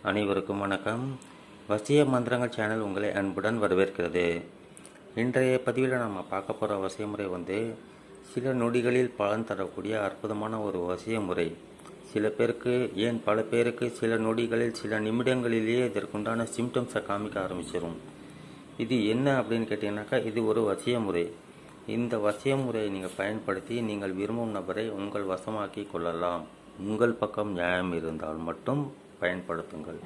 அனைவருக்கும் வணக்கம். வசிய மந்திரங்கள் சேனல் உங்களை அன்புடன் வரவேற்கிறது. இன்றைய பதிவில் நம்ம பார்க்க போகிற வசிய முறை சில நொடிகளில் பலன் தரக்கூடிய அற்புதமான ஒரு வசிய முறை. சில பேருக்கு, ஏன் பல பேருக்கு சில நொடிகளில் சில நிமிடங்களிலேயே இதற்குண்டான சிம்டம்ஸை காமிக்க ஆரம்பிச்சிடும். இது என்ன அப்படின்னு கேட்டிங்கனாக்கா, இது ஒரு வசிய முறை. இந்த வசிய முறையை நீங்கள் பயன்படுத்தி நீங்கள் விரும்பும் நபரை உங்கள் வசமாக்கி கொள்ளலாம். உங்கள் பக்கம் நியாயம் இருந்தால் மட்டும் பயன்படுத்துங்கள்.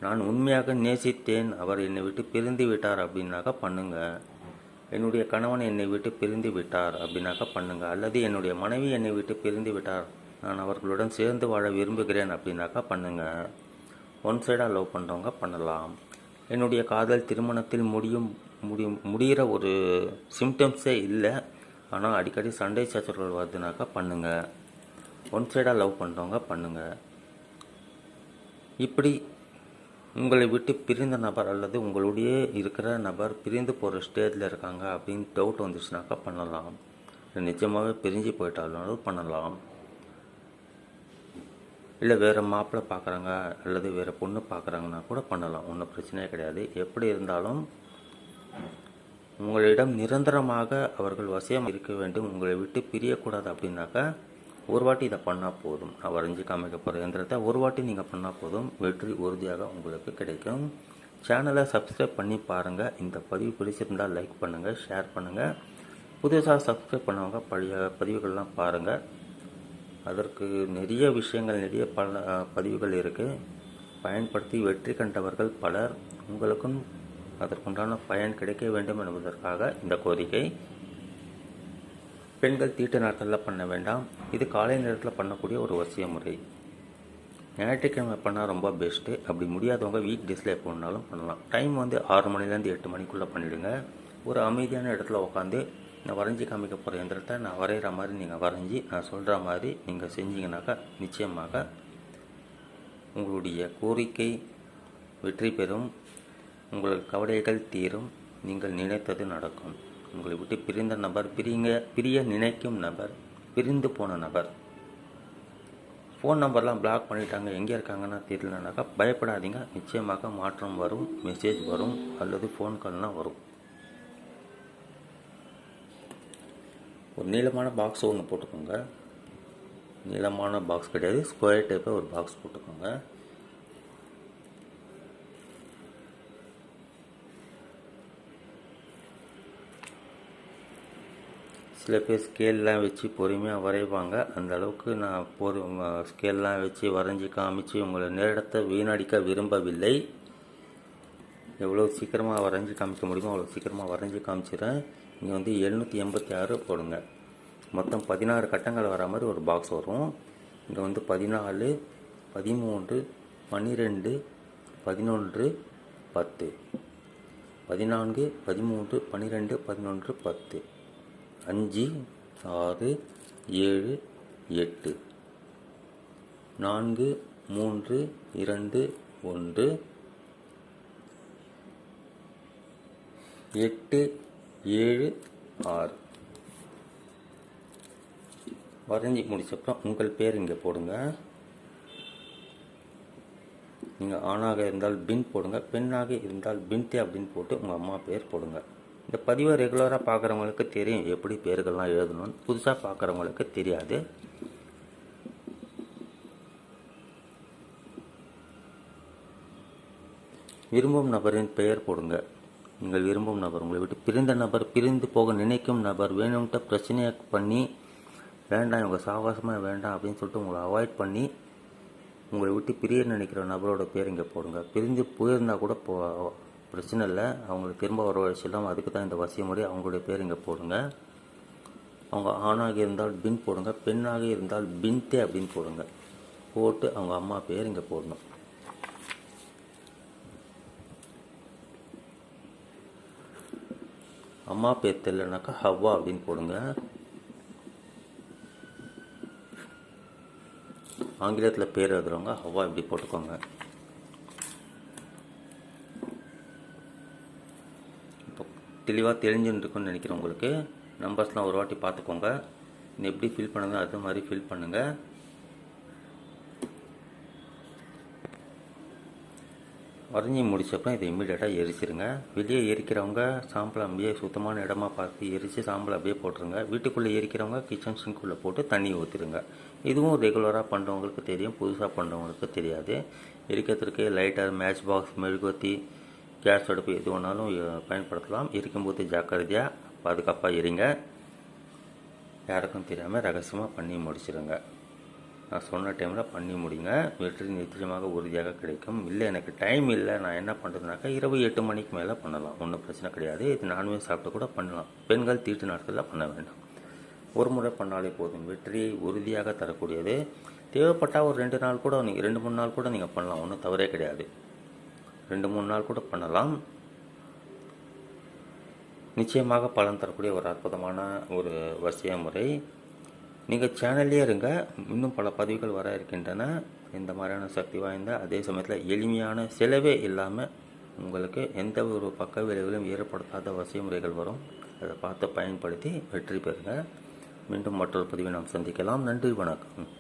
நான் உண்மையாக நேசித்தேன், அவர் என்னை விட்டு பிரிந்து விட்டார் அப்படின்னாக்கா பண்ணுங்க. என்னுடைய கணவன் என்னை விட்டு பிரிந்து விட்டார் அப்படின்னாக்கா பண்ணுங்க. அல்லது என்னுடைய மனைவி என்னை விட்டு பிரிந்து விட்டார், நான் அவர்களுடன் சேர்ந்து வாழ விரும்புகிறேன் அப்படின்னாக்கா பண்ணுங்க. ஒன் சைடாக லவ் பண்ணுறவங்க பண்ணலாம். என்னுடைய காதல் திருமணத்தில் முடிகிற ஒரு சிம்டம்ஸே இல்லை, ஆனால் அடிக்கடி சண்டை சச்சரவுகள் வருதுனாக்கா பண்ணுங்க. ஒன் சைடாக லவ் பண்ணுறவங்க பண்ணுங்கள். இப்படி உங்களை விட்டு பிரிந்த நபர் அல்லது உங்களுடைய இருக்கிற நபர் பிரிந்து போகிற ஸ்டேஜில் இருக்காங்க அப்படின்னு டவுட் வந்துச்சுனாக்கா பண்ணலாம். நிஜமாகவே பிரிஞ்சு போயிட்டாலும் பண்ணலாம். இல்லை வேறு மாப்பிள்ளை பார்க்குறாங்க அல்லது வேறு பொண்ணு பார்க்குறாங்கன்னா கூட பண்ணலாம். ஒன்றும் பிரச்சனையே கிடையாது. எப்படி இருந்தாலும் உங்களிடம் நிரந்தரமாக அவர்கள் வசியம் இருக்க வேண்டும், உங்களை விட்டு பிரியக்கூடாது அப்படின்னாக்கா ஒரு வாட்டி இதை பண்ணால் போதும். நான் வரைஞ்சி காமிக்க போகிற எந்திரத்தை ஒரு வாட்டி நீங்கள் பண்ணால் போதும், வெற்றி உறுதியாக உங்களுக்கு கிடைக்கும். சேனலை சப்ஸ்கிரைப் பண்ணி பாருங்கள். இந்த பதிவு பிடிச்சிருந்தால் லைக் பண்ணுங்கள், ஷேர் பண்ணுங்கள். புதுசாக சப்ஸ்கிரைப் பண்ணவங்க பழைய பதிவுகள்லாம் பாருங்கள். அதற்கு நிறைய விஷயங்கள், நிறைய பதிவுகள் இருக்குது. பயன்படுத்தி வெற்றி கண்டவர்கள் பலர். உங்களுக்கும் அதற்குண்டான பயன் கிடைக்க வேண்டும் என்பதற்காக இந்த கோரிக்கை. பெண்கள் தீட்டு நாட்களில் பண்ண வேண்டாம். இது காலை நேரத்தில் பண்ணக்கூடிய ஒரு வசிய முறை. ஞாயிற்றுக்கிழமை பண்ணால் ரொம்ப பெஸ்ட்டு. அப்படி முடியாதவங்க வீக் டேஸில் எப்போ வேணாலும் பண்ணலாம். டைம் 6 மணிலேருந்து 8 மணிக்குள்ளே பண்ணிவிடுங்க. ஒரு அமைதியான இடத்துல உட்காந்து நான் வரைஞ்சி காமிக்க போகிற எந்திரத்தை நான் வரைகிற மாதிரி நீங்கள் வரைஞ்சி நான் சொல்கிற மாதிரி நீங்கள் செஞ்சீங்கன்னாக்கா நிச்சயமாக உங்களுடைய கோரிக்கை வெற்றி பெறும். உங்கள் கவலைகள் தீரும். நீங்கள் நினைத்தது நடக்கும். உங்களை விட்டு பிரிந்த நபர், பிரிய நினைக்கும் நபர், பிரிந்து போன நபர், ஃபோன் நம்பர்லாம் பிளாக் பண்ணிட்டாங்க, எங்கே இருக்காங்கன்னா தெரியலனாக்கா பயப்படாதீங்க. நிச்சயமாக மாற்றம் வரும். மெசேஜ் வரும் அல்லது ஃபோன் கால்லாம் வரும். ஒரு நீளமான பாக்ஸ் ஒன்று போட்டுக்கோங்க. நீளமான பாக்ஸ் கிடையாது, ஸ்கொயர் டைப்பில் ஒரு பாக்ஸ் போட்டுக்கோங்க. சில பேர் ஸ்கேல்லாம் வச்சு பொறுமையாக வரைவாங்க. அந்த அளவுக்கு நான் ஸ்கேல்லாம் வச்சு வரைஞ்சி காமிச்சு உங்களை நேரத்தை வீணடிக்க விரும்பவில்லை. எவ்வளோ சீக்கிரமாக வரைஞ்சி காமிக்க முடியுமோ அவ்வளோ சீக்கிரமாக வரைஞ்சி காமிச்சிடுறேன். நீங்கள் 786 போடுங்க. மொத்தம் 16 கட்டங்கள் வர மாதிரி ஒரு பாக்ஸ் வரும். இங்கே 14, 13, 12, 11, 10, 14, 13, 12, 11, 10, 5, 6, 7, 8, 4, 3, 2, 1, 8, 7, 6 வரைஞ்சி முடிச்சப்பறம் உங்கள் பேர் இங்கே போடுங்க. நீங்கள் ஆணாக இருந்தால் பின் போடுங்க, பெண்ணாக இருந்தால் பின்தே அப்படின்னு போட்டு உங்கள் அம்மா பேர் போடுங்க. இந்த பதிவை ரெகுலராக பார்க்குறவங்களுக்கு தெரியும் எப்படி பேர்கள்லாம் எழுதணும்னு. புதுசாக பார்க்குறவங்களுக்கு தெரியாது. விரும்பும் நபரின் பெயர் போடுங்க. நீங்கள் விரும்பும் நபர், உங்களை விட்டு பிரிந்த நபர், பிரிந்து போக நினைக்கும் நபர், வேணும்ட்ட பிரச்சனையை பண்ணி வேண்டாம் இவங்க சாவாசமாக வேண்டாம் அப்படின்னு சொல்லிட்டு உங்களை அவாய்ட் பண்ணி உங்களை விட்டு பிரிய நினைக்கிற நபரோட பேர் இங்கே போடுங்க. பிரிந்து போயிருந்தால் கூட பிரச்சனை இல்லை, அவங்களுக்கு திரும்ப வர வச்சுலாம். அதுக்கு தான் இந்த வசிய முறை. அவங்களுடைய பேர் இங்கே போடுங்க. அவங்க ஆணாக இருந்தால் பின் போடுங்க, பெண்ணாக இருந்தால் பின்தே அப்படின்னு போடுங்க. போட்டு அவங்க அம்மா பேர் இங்கே போடணும். அம்மா பேர் தெரியலனாக்கா ஹவ்வா அப்படின்னு போடுங்க. ஆங்கிலத்தில் பேர் எழுதுறவங்க ஹவ்வா இப்படி போட்டுக்கோங்க. இப்போ தெளிவாக தெரிஞ்சுன்னு இருக்குன்னு நினைக்கிறேன் உங்களுக்கு. நம்பர்ஸ்லாம் ஒரு வாட்டி பார்த்துக்கோங்க. எப்படி ஃபில் பண்ணுங்க அது மாதிரி ஃபில் பண்ணுங்கள். வரைஞ்சி முடிச்சப்பறம் இதை இமீடியட்டாக எரிச்சிருங்க. வெளியே எரிக்கிறவங்க சாம்பலை அப்படியே சுத்தமான இடமா பார்த்து எரித்து சாம்பலை அப்படியே போட்டுருங்க. வீட்டுக்குள்ளே எரிக்கிறவங்க கிச்சன் சிங்க்குள்ளே போட்டு தண்ணி ஊற்றிடுங்க. இதுவும் ரெகுலராக பண்ணுறவங்களுக்கு தெரியும், புதுசாக பண்ணுறவங்களுக்கு தெரியாது. எரிக்கிறதுக்கு லைட்டர், மேட்ச் பாக்ஸ், மெழுகுவர்த்தி, கேஸ் அடுப்பு எது வேணாலும் பயன்படுத்தலாம். எரிக்கும்போது ஜாக்கிரதையாக பாதுகாப்பாக எரிங்க. யாருக்கும் தெரியாமல் ரகசியமாக பண்ணி முடிச்சிடுங்க. நான் சொன்ன டைமில் பண்ணி முடிங்க. வெற்றி நிச்சயமாக உறுதியாக கிடைக்கும். இல்லை எனக்கு டைம் இல்லை, நான் என்ன பண்ணுறதுனாக்கா இரவு 8 மணிக்கு மேலே பண்ணலாம், ஒன்றும் பிரச்சனை கிடையாது. இது நான்வெஜ் சாப்பிட்டு கூட பண்ணலாம். பெண்கள் தீட்டு நாட்களில் பண்ண வேண்டாம். ஒரு முறை பண்ணாலே போதும். வெற்றியை உறுதியாக தரக்கூடியது. தேவைப்பட்டால் ஒரு 2 நாள் கூட நீங்கள் 2-3 நாள் கூட நீங்கள் பண்ணலாம், ஒன்றும் தவறே கிடையாது. 2-3 நாள் கூட பண்ணலாம். நிச்சயமாக பலன் தரக்கூடிய ஒரு அற்புதமான ஒரு வசிய முறை. நீங்கள் சேனல்லே இருங்க, இன்னும் பல பதிவுகள் வர இருக்கின்றன. இந்த மாதிரியான சக்தி வாய்ந்த, அதே சமயத்தில் எளிமையான, செலவே இல்லாமல் உங்களுக்கு எந்த ஒரு பக்க விளைவுகளும் ஏற்படுத்தாத வசிய முறைகள் வரும். அதை பார்த்து பயன்படுத்தி வெற்றி பெறுங்க. மீண்டும் மற்றொரு பதிவை நாம் சந்திக்கலாம். நன்றி, வணக்கம்.